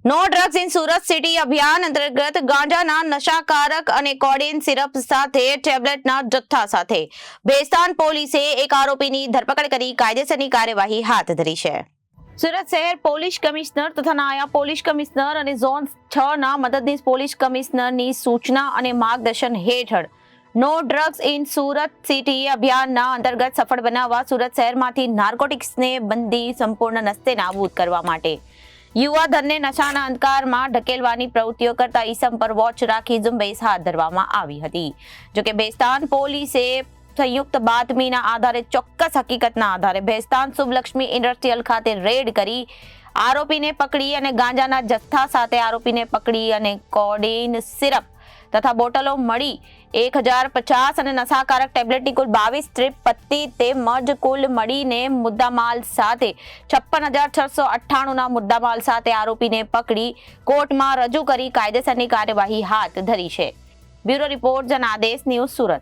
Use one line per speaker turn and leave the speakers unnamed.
No drugs in Surat city અભિયાન અંતર્ગત ગાંજાના નશાકારક અને કોડીન સિરપ સાથે ટેબ્લેટના જથ્થા સાથે ભેસ્તાન પોલીસે એક આરોપીની ધરપકડ કરી કાયદેસરની કાર્યવાહી હાથ ધરી છે. સુરત શહેર પોલીસ કમિશનર તથા નાયબ પોલીસ કમિશનર અને ઝોન 6 ના મદદનીશ પોલીસ કમિશનરની સૂચના અને માર્ગદર્શન હેઠળ no drugs in Surat city અભિયાનના અંતર્ગત સફળ બનાવવા સુરત શહેરમાંથી નાર્કોટિક્સને બંધી સંપૂર્ણ નસ્તે નાબૂદ કરવા માટે યુવાધનને નશાના અંધકારમાં ઢકેલવાની પ્રવૃત્તિઓ કરતા ઈસમ પર વોચ રાખી ઝુંબેશ હાથ ધરવામાં આવી હતી. જોકે ભેસ્તાન પોલીસે સંયુક્ત બાતમીના આધારે ચોક્કસ હકીકતના આધારે ભેસ્તાન શુભલક્ષ્મી ઇન્ડસ્ટ્રીયલ ખાતે રેડ કરી આરોપીને પકડી અને ગાંજાના જથ્થા સાથે આરોપીને પકડી અને કોડીન સિરપ તથા બોટલો મળી 1050 અને નશાકારક ટેબ્લેટની કુલ 22 સ્ટ્રીપ પત્તી તેમજ કુલ મળીને મુદ્દામાલ સાથે 56,698 ના મુદ્દામાલ સાથે આરોપીને પકડી કોર્ટમાં રજૂ કરી કાયદેસરની કાર્યવાહી હાથ ધરી છે. Bureau report Janadesh news Surat.